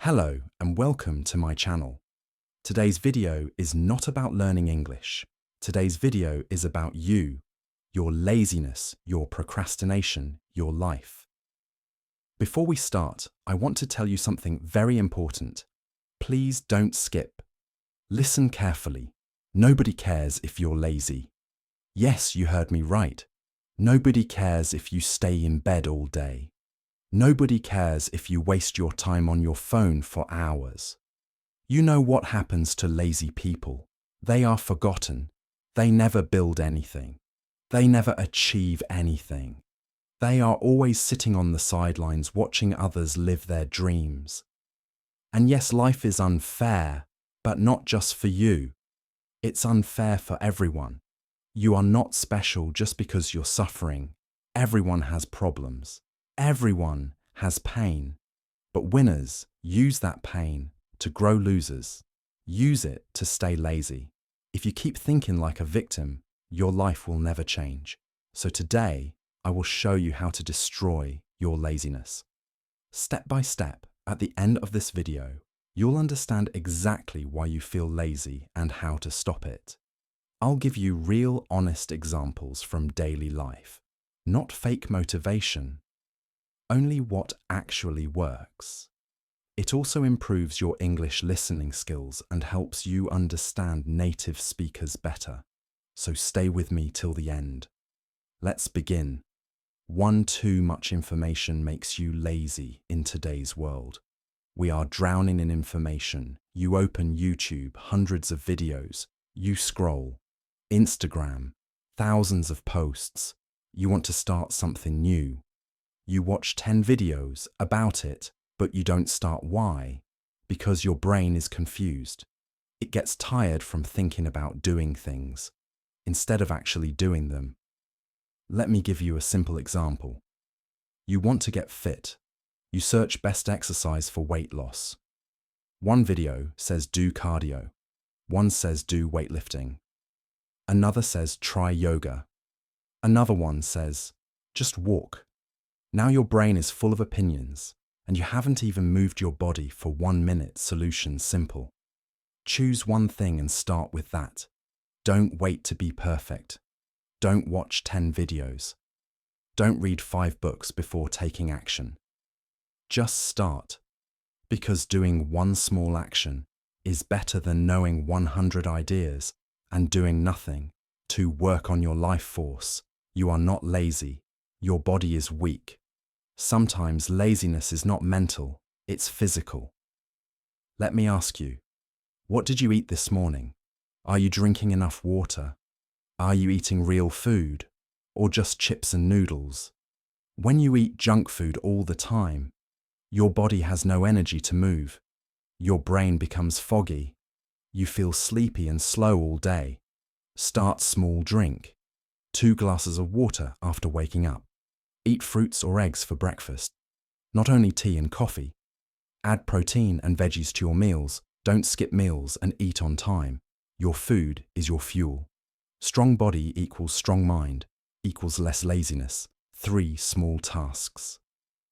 Hello and welcome to my channel. Today's video is not about learning English. Today's video is about you, your laziness, your procrastination, your life. Before we start, I want to tell you something very important. Please don't skip. Listen carefully. Nobody cares if you're lazy. Yes, you heard me right. Nobody cares if you stay in bed all day. Nobody cares if you waste your time on your phone for hours. You know what happens to lazy people. They are forgotten. They never build anything. They never achieve anything. They are always sitting on the sidelines watching others live their dreams. And yes, life is unfair, but not just for you. It's unfair for everyone. You are not special just because you're suffering. Everyone has problems. Everyone has pain, but winners use that pain to grow losers. Use it to stay lazy. If you keep thinking like a victim, your life will never change. So today, I will show you how to destroy your laziness. Step by step, at the end of this video, you'll understand exactly why you feel lazy and how to stop it. I'll give you real, honest examples from daily life, not fake motivation. Only what actually works. It also improves your English listening skills and helps you understand native speakers better. So stay with me till the end. Let's begin. 1. Too much information makes you lazy in today's world. We are drowning in information. You open YouTube, hundreds of videos. You scroll. Instagram, thousands of posts. You want to start something new. You watch 10 videos about it, but you don't start. Why? Because your brain is confused. It gets tired from thinking about doing things, instead of actually doing them. Let me give you a simple example. You want to get fit. You search best exercise for weight loss. One video says do cardio. One says do weightlifting. Another says try yoga. Another one says just walk. Now your brain is full of opinions, and you haven't even moved your body for 1 minute. Solution simple. Choose one thing and start with that. Don't wait to be perfect. Don't watch 10 videos. Don't read 5 books before taking action. Just start. Because doing one small action is better than knowing 100 ideas and doing nothing. To work on your life force. You are not lazy. Your body is weak. Sometimes laziness is not mental, it's physical. Let me ask you, what did you eat this morning? Are you drinking enough water? Are you eating real food? Or just chips and noodles? When you eat junk food all the time, your body has no energy to move. Your brain becomes foggy. You feel sleepy and slow all day. Start small. Drink 2 glasses of water after waking up. Eat fruits or eggs for breakfast. Not only tea and coffee. Add protein and veggies to your meals. Don't skip meals and eat on time. Your food is your fuel. Strong body equals strong mind, equals less laziness. 3 small tasks.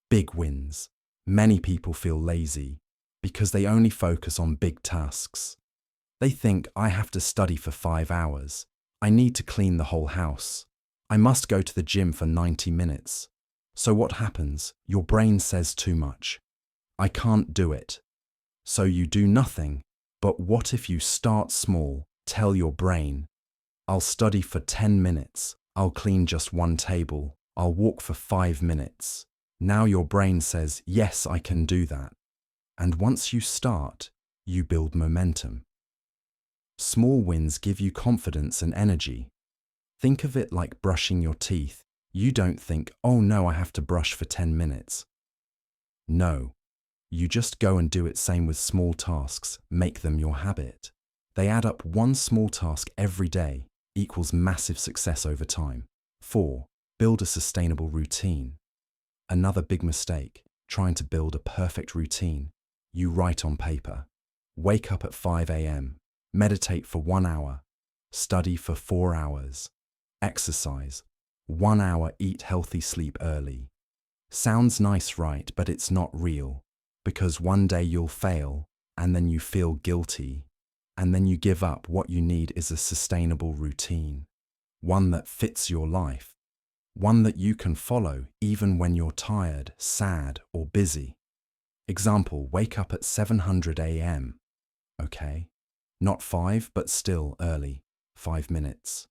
Big wins. Many people feel lazy because they only focus on big tasks. They think, I have to study for 5 hours. I need to clean the whole house. I must go to the gym for 90 minutes. So what happens? Your brain says too much. I can't do it. So you do nothing. But what if you start small? Tell your brain, I'll study for 10 minutes. I'll clean just 1 table. I'll walk for 5 minutes. Now your brain says, yes, I can do that. And once you start, you build momentum. Small wins give you confidence and energy. Think of it like brushing your teeth. You don't think, oh no, I have to brush for 10 minutes. No, you just go and do it. Same with small tasks. Make them your habit. They add up. 1 small task every day equals massive success over time. 4. Build a sustainable routine. Another big mistake, trying to build a perfect routine. You write on paper. Wake up at 5 a.m. Meditate for 1 hour. Study for 4 hours. Exercise. 1 hour. Eat healthy. Sleep early. Sounds nice, right? But it's not real. Because one day you'll fail, and then you feel guilty, and then you give up. What you need is a sustainable routine, one that fits your life, one that you can follow even when you're tired, sad, or busy. Example, wake up at 700 a.m. Okay? Not 5, but still early, 5 minutes.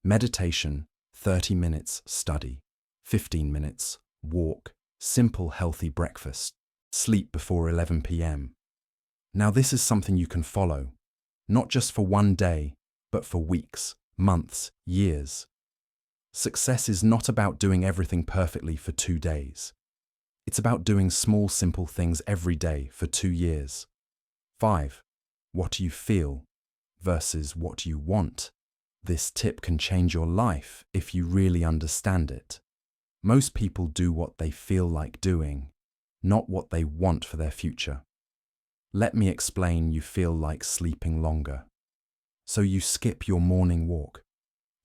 Meditation, 30 minutes study, 15 minutes walk, simple healthy breakfast, sleep before 11 p.m. Now this is something you can follow, not just for one day, but for weeks, months, years. Success is not about doing everything perfectly for 2 days. It's about doing small, simple things every day for 2 years. 5. What do you feel versus what you want? This tip can change your life if you really understand it. Most people do what they feel like doing, not what they want for their future. Let me explain. You feel like sleeping longer, so you skip your morning walk.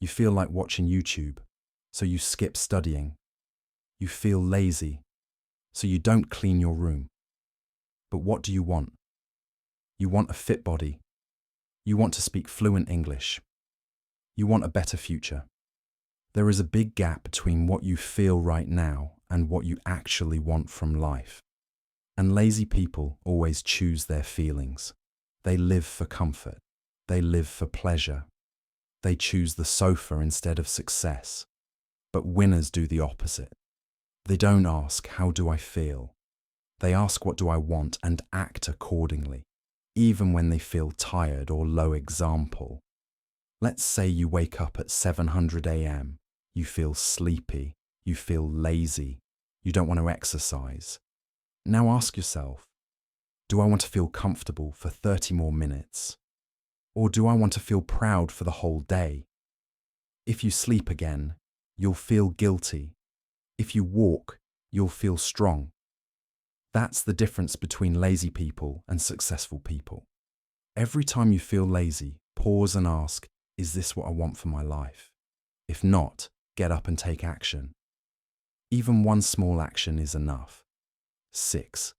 You feel like watching YouTube, so you skip studying. You feel lazy, so you don't clean your room. But what do you want? You want a fit body. You want to speak fluent English. You want a better future. There is a big gap between what you feel right now and what you actually want from life. And lazy people always choose their feelings. They live for comfort. They live for pleasure. They choose the sofa instead of success. But winners do the opposite. They don't ask, how do I feel? They ask, what do I want, and act accordingly, even when they feel tired or low. Example. Let's say you wake up at 700 a.m. You feel sleepy. You feel lazy. You don't want to exercise. Now ask yourself, do I want to feel comfortable for 30 more minutes? Or do I want to feel proud for the whole day? If you sleep again, you'll feel guilty. If you walk, you'll feel strong. That's the difference between lazy people and successful people. Every time you feel lazy, pause and ask, is this what I want for my life? If not, get up and take action. Even one small action is enough. 6.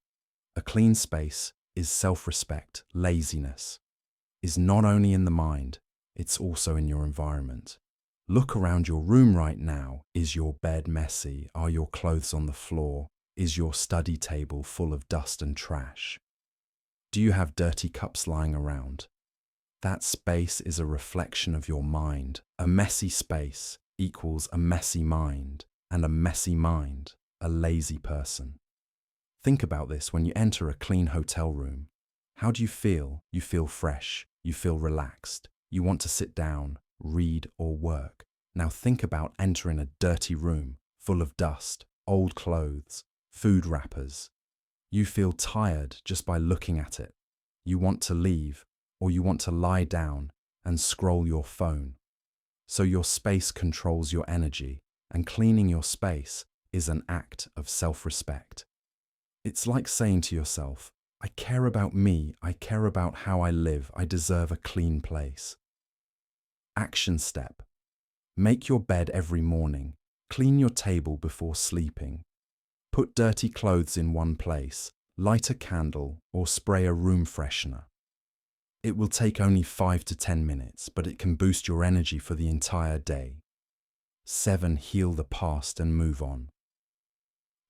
A clean space is self-respect. Laziness is not only in the mind, it's also in your environment. Look around your room right now. Is your bed messy? Are your clothes on the floor? Is your study table full of dust and trash? Do you have dirty cups lying around? That space is a reflection of your mind. A messy space equals a messy mind, and a messy mind, a lazy person. Think about this when you enter a clean hotel room. How do you feel? You feel fresh. You feel relaxed. You want to sit down, read, or work. Now think about entering a dirty room full of dust, old clothes, food wrappers. You feel tired just by looking at it. You want to leave, or you want to lie down and scroll your phone. So your space controls your energy, and cleaning your space is an act of self-respect. It's like saying to yourself, I care about me, I care about how I live, I deserve a clean place. Action step. Make your bed every morning. Clean your table before sleeping. Put dirty clothes in one place. Light a candle or spray a room freshener. It will take only 5 to 10 minutes, but it can boost your energy for the entire day. 7. Heal the past and move on.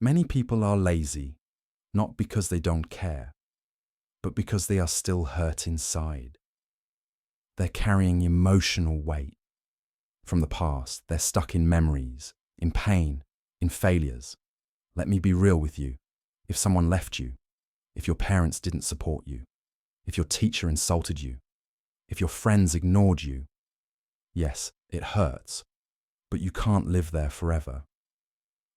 Many people are lazy, not because they don't care, but because they are still hurt inside. They're carrying emotional weight from the past. They're stuck in memories, in pain, in failures. Let me be real with you. If someone left you, if your parents didn't support you, if your teacher insulted you, if your friends ignored you, yes, it hurts, but you can't live there forever.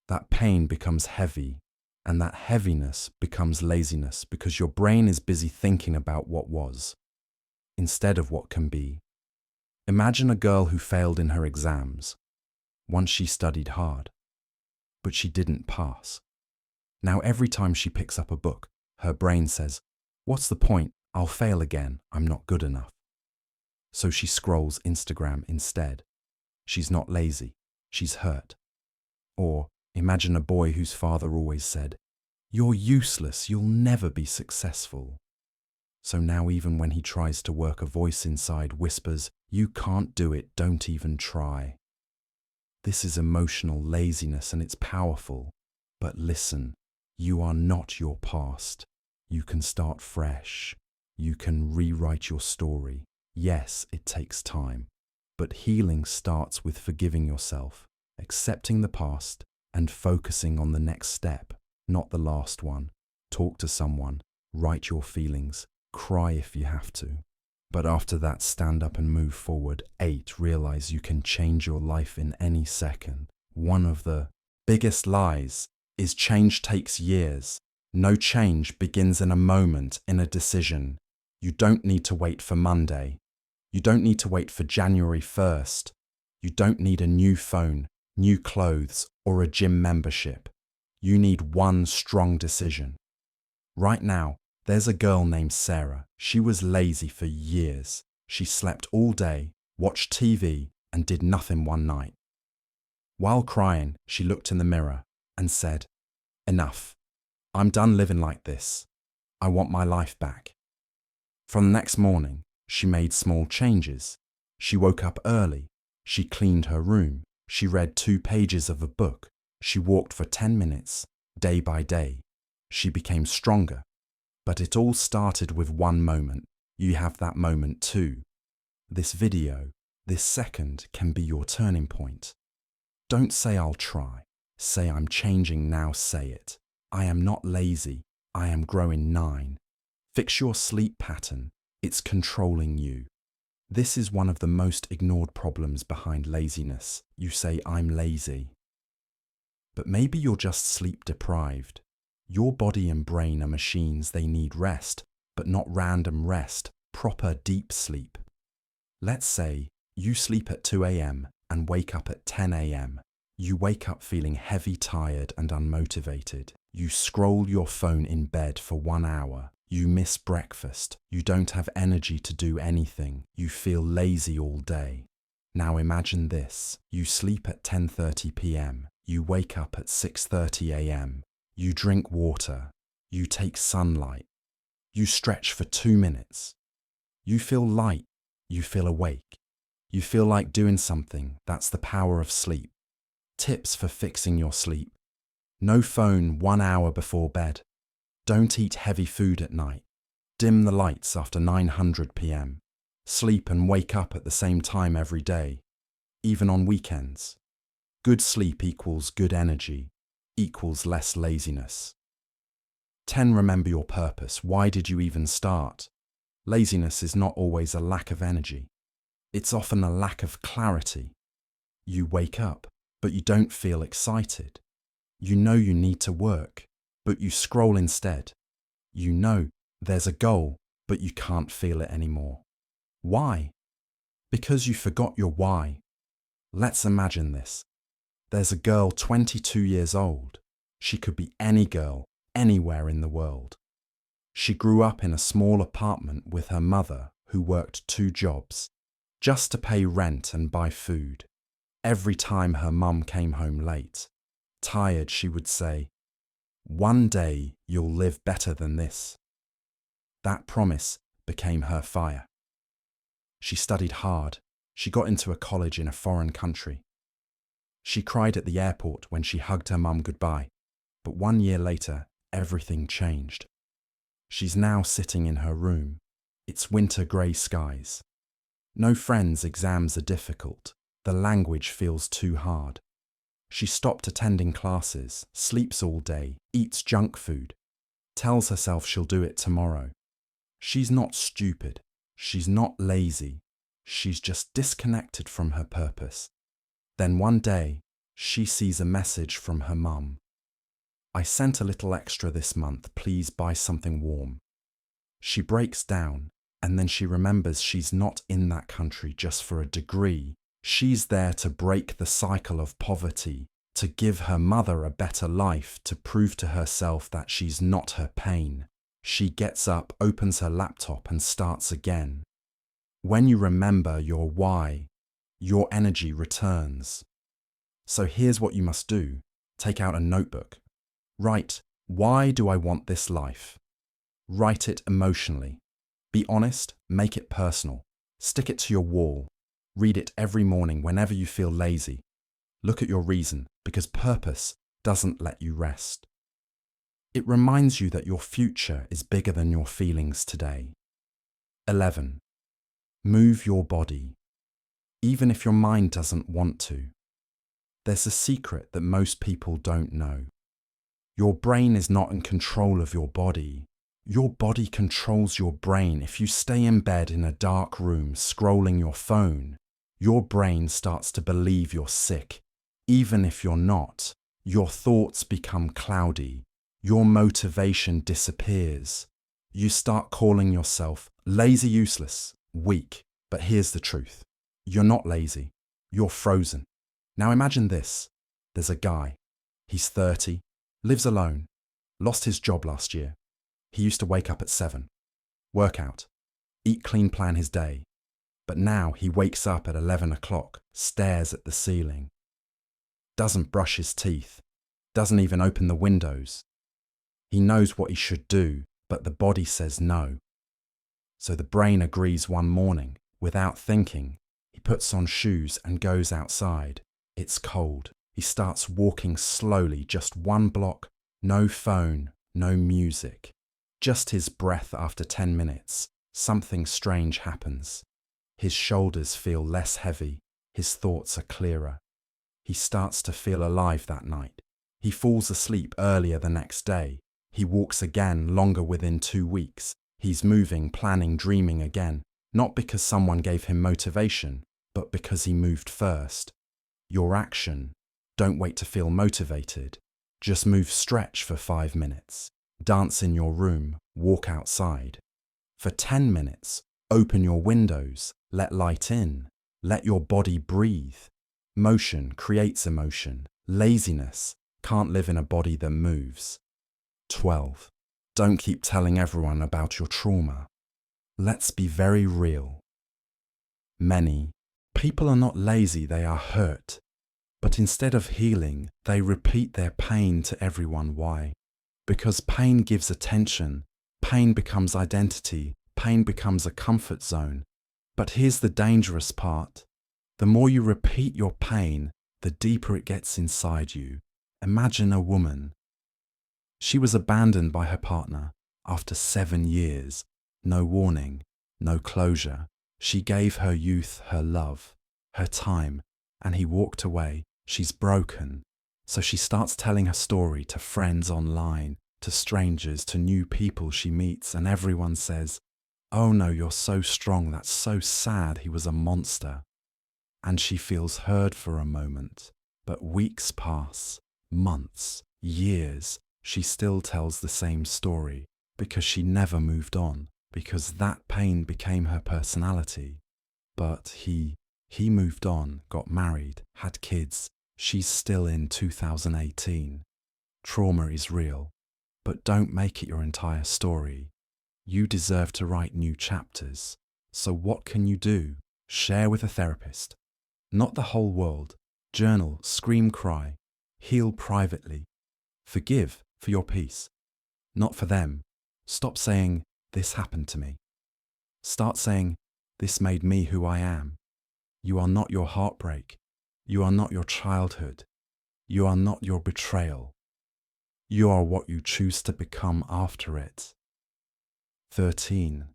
That pain becomes heavy, and that heaviness becomes laziness because your brain is busy thinking about what was, instead of what can be. Imagine a girl who failed in her exams. Once she studied hard, but she didn't pass. Now every time she picks up a book, her brain says, what's the point? I'll fail again. I'm not good enough. So she scrolls Instagram instead. She's not lazy. She's hurt. Or imagine a boy whose father always said, You're useless, you'll never be successful. So now even when he tries to work, a voice inside whispers, you can't do it, don't even try. This is emotional laziness and it's powerful. But listen, you are not your past. You can start fresh. You can rewrite your story. Yes, it takes time. But healing starts with forgiving yourself, accepting the past, and focusing on the next step, not the last one. Talk to someone, write your feelings, cry if you have to. But after that, stand up and move forward. 8, realize you can change your life in any second. One of the biggest lies is change takes years. No, change begins in a moment, in a decision. You don't need to wait for Monday. You don't need to wait for January 1st. You don't need a new phone, new clothes, or a gym membership. You need one strong decision. Right now, there's a girl named Sarah. She was lazy for years. She slept all day, watched TV, and did nothing one night. While crying, she looked in the mirror and said, "Enough. I'm done living like this. I want my life back." From the next morning, she made small changes. She woke up early. She cleaned her room. She read 2 pages of a book. She walked for 10 minutes, day by day. She became stronger. But it all started with one moment. You have that moment too. This video, this second, can be your turning point. Don't say I'll try. Say I'm changing now. Say it. I am not lazy. I am growing. 9. Fix your sleep pattern. It's controlling you. This is one of the most ignored problems behind laziness. You say I'm lazy. But maybe you're just sleep deprived. Your body and brain are machines. They need rest, but not random rest, proper deep sleep. Let's say you sleep at 2 a.m. and wake up at 10 a.m. You wake up feeling heavy, tired, and unmotivated. You scroll your phone in bed for 1 hour. You miss breakfast. You don't have energy to do anything. You feel lazy all day. Now imagine this. You sleep at 10:30 p.m. You wake up at 6:30 a.m. You drink water. You take sunlight. You stretch for 2 minutes. You feel light. You feel awake. You feel like doing something. That's the power of sleep. Tips for fixing your sleep. No phone 1 hour before bed. Don't eat heavy food at night. Dim the lights after 9:00 p.m. Sleep and wake up at the same time every day, even on weekends. Good sleep equals good energy, equals less laziness. 10. Remember your purpose. Why did you even start? Laziness is not always a lack of energy. It's often a lack of clarity. You wake up, but you don't feel excited. You know you need to work, but you scroll instead. You know there's a goal, but you can't feel it anymore. Why? Because you forgot your why. Let's imagine this. There's a girl 22 years old. She could be any girl, anywhere in the world. She grew up in a small apartment with her mother, who worked 2 jobs, just to pay rent and buy food. Every time her mum came home late, tired, she would say, "One day you'll live better than this." That promise became her fire. She studied hard. She got into a college in a foreign country. She cried at the airport when she hugged her mum goodbye. But 1 year later, everything changed. She's now sitting in her room. It's winter grey skies. No friends, exams are difficult. The language feels too hard. She stopped attending classes, sleeps all day, eats junk food, tells herself she'll do it tomorrow. She's not stupid. She's not lazy. She's just disconnected from her purpose. Then one day, she sees a message from her mum. "I sent a little extra this month. Please buy something warm." She breaks down, and then she remembers she's not in that country just for a degree. She's there to break the cycle of poverty, to give her mother a better life, to prove to herself that she's not her pain. She gets up, opens her laptop, and starts again. When you remember your why, your energy returns. So here's what you must do. Take out a notebook. Write Why do I want this life? Write it emotionally. Be honest, make it personal. Stick it to your wall. Read it every morning whenever you feel lazy. Look at your reason, because purpose doesn't let you rest. It reminds you that your future is bigger than your feelings today. 11. Move your body, even if your mind doesn't want to. There's a secret that most people don't know. Your brain is not in control of your body. Your body controls your brain. If you stay in bed in a dark room scrolling your phone, your brain starts to believe you're sick. Even if you're not, your thoughts become cloudy. Your motivation disappears. You start calling yourself lazy, useless, weak. But here's the truth. You're not lazy. You're frozen. Now imagine this. There's a guy. He's 30, lives alone, lost his job last year. He used to wake up at 7, work out, eat clean, plan his day. But now he wakes up at 11 o'clock, stares at the ceiling, doesn't brush his teeth, doesn't even open the windows. He knows what he should do, but the body says no. So the brain agrees one morning, without thinking. He puts on shoes and goes outside. It's cold. He starts walking slowly, just 1 block, no phone, no music. Just his breath. After 10 minutes, something strange happens. His shoulders feel less heavy. His thoughts are clearer. He starts to feel alive that night. He falls asleep earlier the next day. He walks again longer within 2 weeks. He's moving, planning, dreaming again. Not because someone gave him motivation, but because he moved first. Your action. Don't wait to feel motivated. Just move, stretch for 5 minutes. Dance in your room, walk outside. For 10 minutes, open your windows, let light in, let your body breathe. Motion creates emotion. Laziness can't live in a body that moves. 12. Don't keep telling everyone about your trauma. Let's be very real. Many people are not lazy, they are hurt. But instead of healing, they repeat their pain to everyone. Why? Because pain gives attention, pain becomes identity, pain becomes a comfort zone. But here's the dangerous part. The more you repeat your pain, the deeper it gets inside you. Imagine a woman. She was abandoned by her partner after 7 years. No warning, no closure. She gave her youth, her love, her time, and he walked away. She's broken. So she starts telling her story to friends online, to strangers, to new people she meets, and everyone says, "Oh no, you're so strong, that's so sad, he was a monster." And she feels heard for a moment, but weeks pass, months, years, she still tells the same story, because she never moved on, because that pain became her personality. But he moved on, got married, had kids. She's still in 2018. Trauma is real, but don't make it your entire story. You deserve to write new chapters. So what can you do? Share with a therapist. Not the whole world. Journal, scream, cry. Heal privately. Forgive for your peace. Not for them. Stop saying, "This happened to me." Start saying, "This made me who I am." You are not your heartbreak. You are not your childhood. You are not your betrayal. You are what you choose to become after it. 13.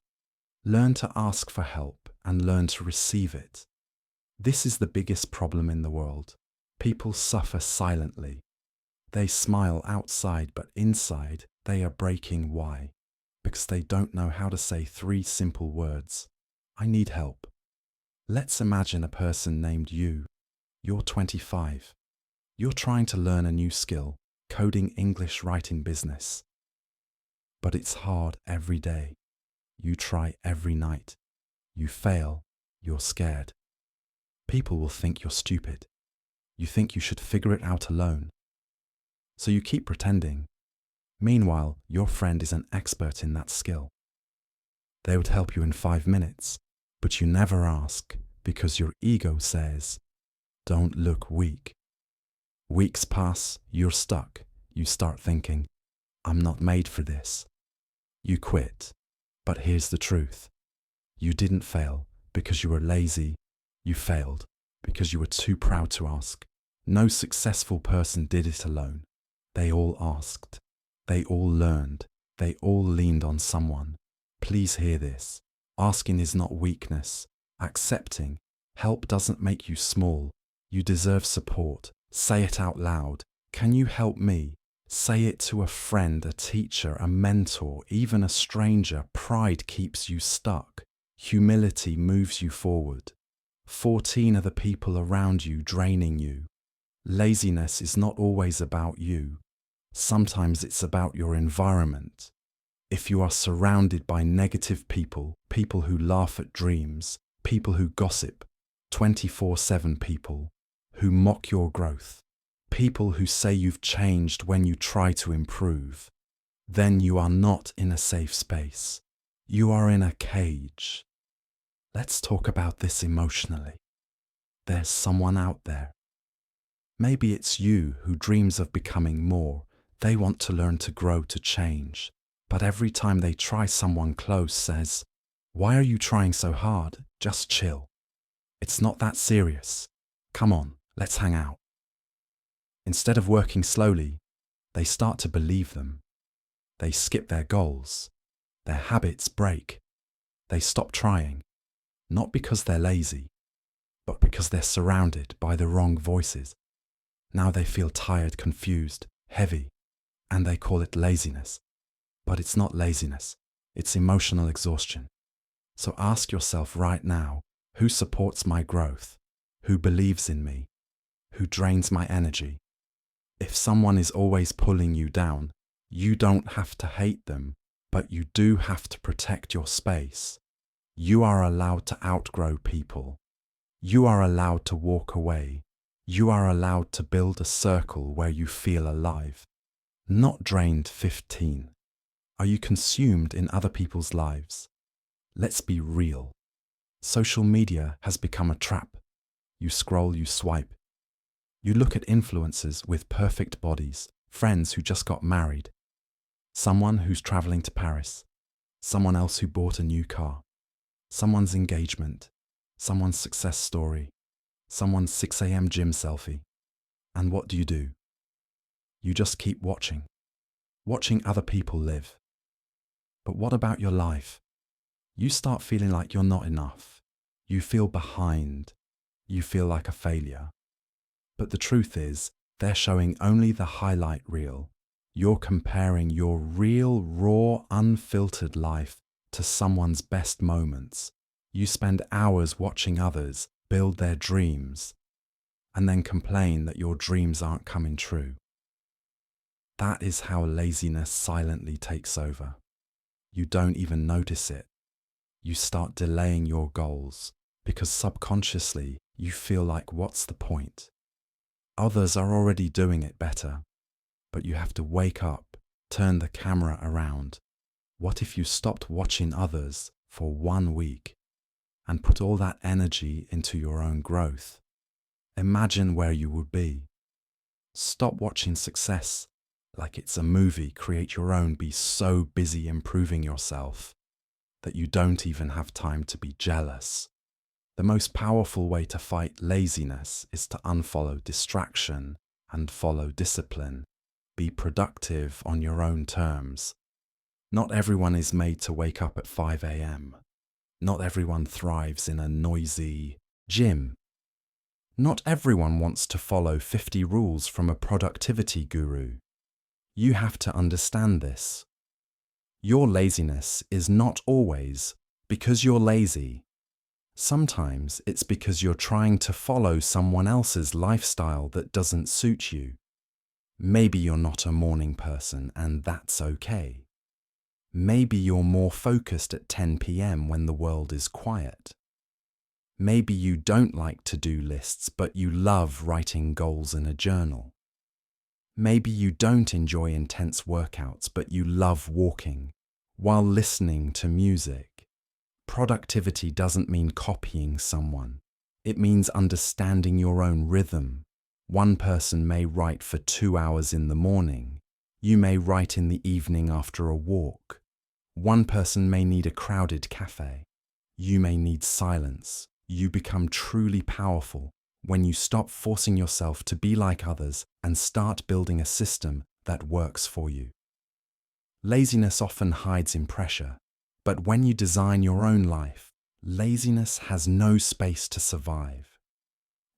Learn to ask for help and learn to receive it. This is the biggest problem in the world. People suffer silently. They smile outside, but inside they are breaking. Why? Because they don't know how to say 3 simple words. I need help. Let's imagine a person named you. You're 25. You're trying to learn a new skill, coding, English, writing, business. But it's hard every day. You try every night. You fail. You're scared. People will think you're stupid. You think you should figure it out alone. So you keep pretending. Meanwhile, your friend is an expert in that skill. They would help you in 5 minutes, but you never ask because your ego says, "Don't look weak." Weeks pass, you're stuck. You start thinking, I'm not made for this. You quit. But here's the truth. You didn't fail because you were lazy. You failed because you were too proud to ask. No successful person did it alone. They all asked. They all learned. They all leaned on someone. Please hear this. Asking is not weakness. Accepting help doesn't make you small. You deserve support. Say it out loud. Can you help me? Say it to a friend, a teacher, a mentor, even a stranger. Pride keeps you stuck. Humility moves you forward. 14 are the people around you draining you. Laziness is not always about you. Sometimes it's about your environment. If you are surrounded by negative people, people who laugh at dreams, people who gossip, 24/7 people who mock your growth, people who say you've changed when you try to improve, then you are not in a safe space. You are in a cage. Let's talk about this emotionally. There's someone out there. Maybe it's you who dreams of becoming more. They want to learn to grow, to change. But every time they try, someone close says, "Why are you trying so hard? Just chill. It's not that serious. Come on, let's hang out." Instead of working slowly, they start to believe them. They skip their goals. Their habits break. They stop trying, not because they're lazy, but because they're surrounded by the wrong voices. Now they feel tired, confused, heavy, and they call it laziness. But it's not laziness, it's emotional exhaustion. So ask yourself right now, who supports my growth? Who believes in me? Who drains my energy? If someone is always pulling you down, you don't have to hate them, but you do have to protect your space. You are allowed to outgrow people. You are allowed to walk away. You are allowed to build a circle where you feel alive. Not drained. 15. Are you consumed in other people's lives? Let's be real. Social media has become a trap. You scroll, you swipe. You look at influencers with perfect bodies, friends who just got married, someone who's traveling to Paris, someone else who bought a new car, someone's engagement, someone's success story, someone's 6 a.m. gym selfie. And what do? You just keep watching other people live. But what about your life? You start feeling like you're not enough. You feel behind. You feel like a failure. But the truth is, they're showing only the highlight reel. You're comparing your real, raw, unfiltered life to someone's best moments. You spend hours watching others build their dreams and then complain that your dreams aren't coming true. That is how laziness silently takes over. You don't even notice it. You start delaying your goals because subconsciously you feel like, what's the point? Others are already doing it better, but you have to wake up, turn the camera around. What if you stopped watching others for 1 week and put all that energy into your own growth? Imagine where you would be. Stop watching success like it's a movie. Create your own. Be so busy improving yourself that you don't even have time to be jealous. The most powerful way to fight laziness is to unfollow distraction and follow discipline. Be productive on your own terms. Not everyone is made to wake up at 5 a.m. Not everyone thrives in a noisy gym. Not everyone wants to follow 50 rules from a productivity guru. You have to understand this. Your laziness is not always because you're lazy. Sometimes it's because you're trying to follow someone else's lifestyle that doesn't suit you. Maybe you're not a morning person, and that's okay. Maybe you're more focused at 10 p.m. when the world is quiet. Maybe you don't like to-do lists, but you love writing goals in a journal. Maybe you don't enjoy intense workouts, but you love walking while listening to music. Productivity doesn't mean copying someone. It means understanding your own rhythm. One person may write for 2 hours in the morning. You may write in the evening after a walk. One person may need a crowded cafe. You may need silence. You become truly powerful when you stop forcing yourself to be like others and start building a system that works for you. Laziness often hides in pressure, but when you design your own life, laziness has no space to survive.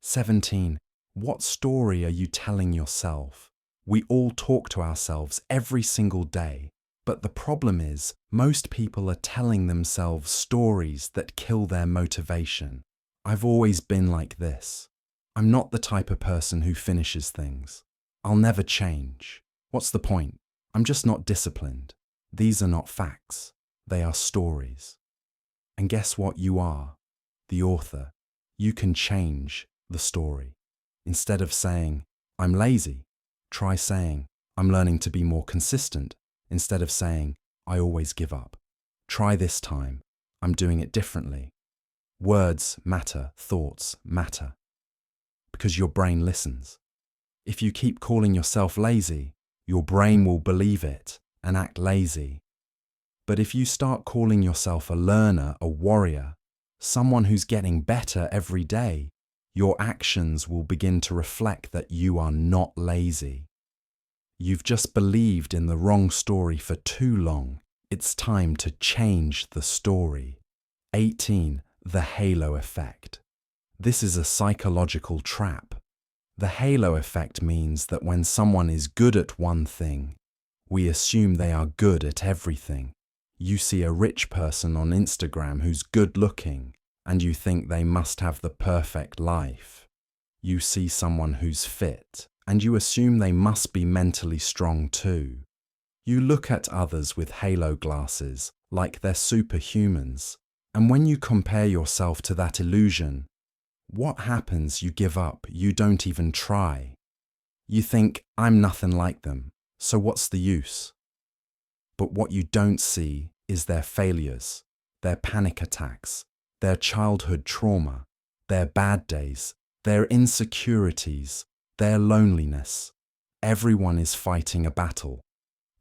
17. What story are you telling yourself? We all talk to ourselves every single day, but the problem is most people are telling themselves stories that kill their motivation. I've always been like this. I'm not the type of person who finishes things. I'll never change. What's the point? I'm just not disciplined. These are not facts. They are stories. And guess what you are? The author. You can change the story. Instead of saying, I'm lazy, try saying, I'm learning to be more consistent. Instead of saying, I always give up. Try this time. I'm doing it differently. Words matter, thoughts matter. Because your brain listens. If you keep calling yourself lazy, your brain will believe it and act lazy. But if you start calling yourself a learner, a warrior, someone who's getting better every day, your actions will begin to reflect that you are not lazy. You've just believed in the wrong story for too long. It's time to change the story. 18. The halo effect. This is a psychological trap. The halo effect means that when someone is good at one thing, we assume they are good at everything. You see a rich person on Instagram who's good looking, and you think they must have the perfect life. You see someone who's fit, and you assume they must be mentally strong too. You look at others with halo glasses, like they're superhumans, and when you compare yourself to that illusion, what happens? You give up, you don't even try. You think, I'm nothing like them, so what's the use? But what you don't see is their failures, their panic attacks, their childhood trauma, their bad days, their insecurities, their loneliness. Everyone is fighting a battle,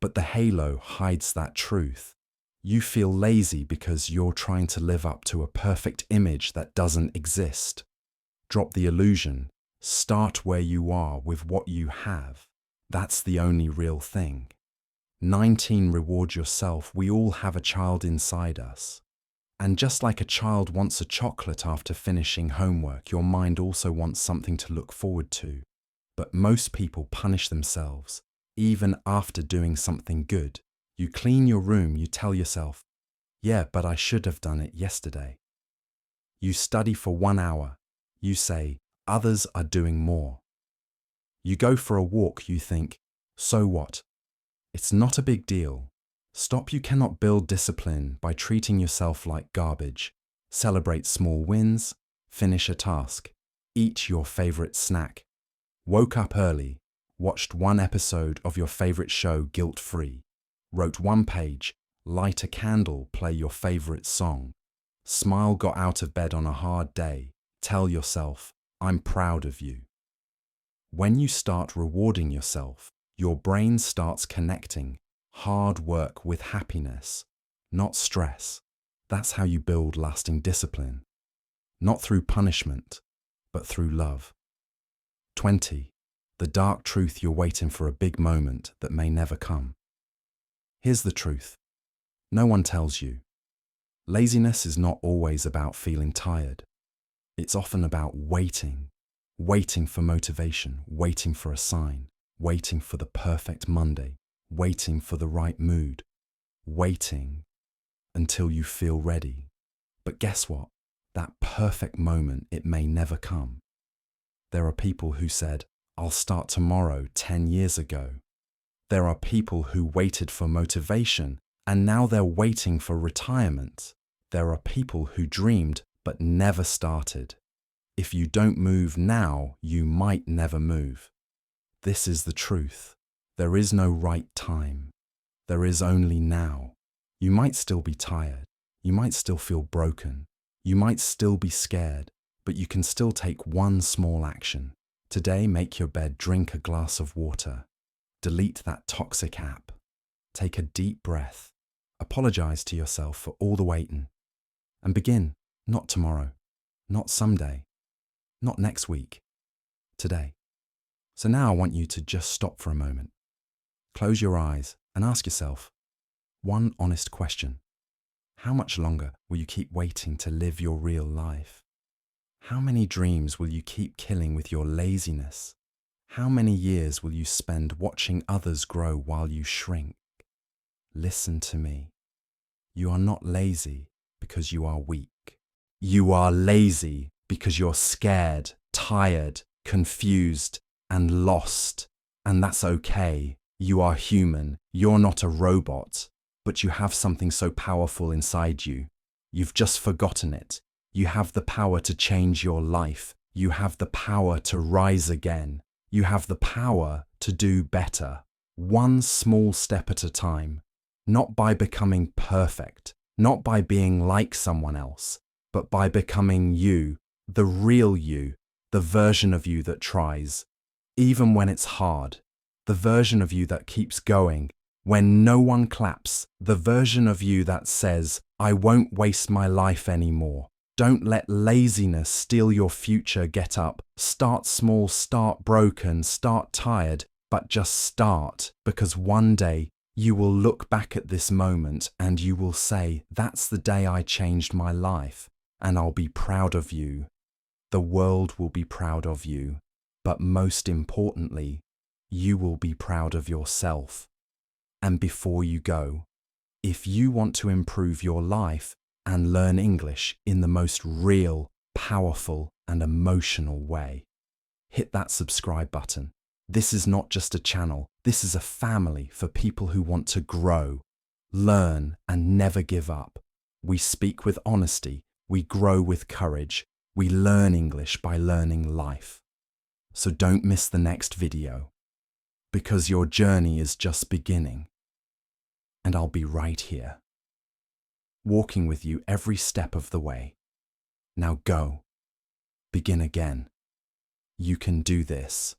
but the halo hides that truth. You feel lazy because you're trying to live up to a perfect image that doesn't exist. Drop the illusion. Start where you are with what you have. That's the only real thing. 19. Reward yourself. We all have a child inside us. And just like a child wants a chocolate after finishing homework, your mind also wants something to look forward to. But most people punish themselves, even after doing something good. You clean your room, you tell yourself, yeah, but I should have done it yesterday. You study for 1 hour. You say, others are doing more. You go for a walk, you think, so what? It's not a big deal. Stop. You cannot build discipline by treating yourself like garbage. Celebrate small wins, finish a task, eat your favorite snack. Woke up early, watched 1 episode of your favorite show guilt-free, wrote 1 page, light a candle, play your favorite song. Smile, got out of bed on a hard day. Tell yourself, I'm proud of you. When you start rewarding yourself, your brain starts connecting hard work with happiness, not stress. That's how you build lasting discipline. Not through punishment, but through love. 20. The dark truth. You're waiting for a big moment that may never come. Here's the truth. No one tells you. Laziness is not always about feeling tired. It's often about waiting. Waiting for motivation, waiting for a sign, waiting for the perfect Monday, waiting for the right mood, waiting until you feel ready. But guess what? That perfect moment, it may never come. There are people who said, I'll start tomorrow 10 years ago. There are people who waited for motivation and now they're waiting for retirement. There are people who dreamed but never started. If you don't move now, you might never move. This is the truth. There is no right time. There is only now. You might still be tired. You might still feel broken. You might still be scared, but you can still take 1 small action. Today, make your bed, drink a glass of water. Delete that toxic app. Take a deep breath. Apologize to yourself for all the waiting. And begin, not tomorrow, not someday, not next week, today. So now I want you to just stop for a moment. Close your eyes and ask yourself one honest question. How much longer will you keep waiting to live your real life? How many dreams will you keep killing with your laziness? How many years will you spend watching others grow while you shrink? Listen to me. You are not lazy because you are weak. You are lazy because you're scared, tired, confused, and lost. And that's okay. You are human. You're not a robot, but you have something so powerful inside you. You've just forgotten it. You have the power to change your life. You have the power to rise again. You have the power to do better. One small step at a time. Not by becoming perfect, not by being like someone else, but by becoming you, the real you, the version of you that tries, even when it's hard, the version of you that keeps going, when no one claps, the version of you that says, I won't waste my life anymore. Don't let laziness steal your future. Get up, start small, start broken, start tired, but just start, because one day you will look back at this moment and you will say, that's the day I changed my life, and I'll be proud of you. The world will be proud of you, but most importantly, you will be proud of yourself. And before you go, if you want to improve your life and learn English in the most real, powerful, and emotional way, hit that subscribe button. This is not just a channel, this is a family for people who want to grow, learn, and never give up. We speak with honesty, we grow with courage, we learn English by learning life. So don't miss the next video, because your journey is just beginning. And I'll be right here, walking with you every step of the way. Now go, begin again. You can do this.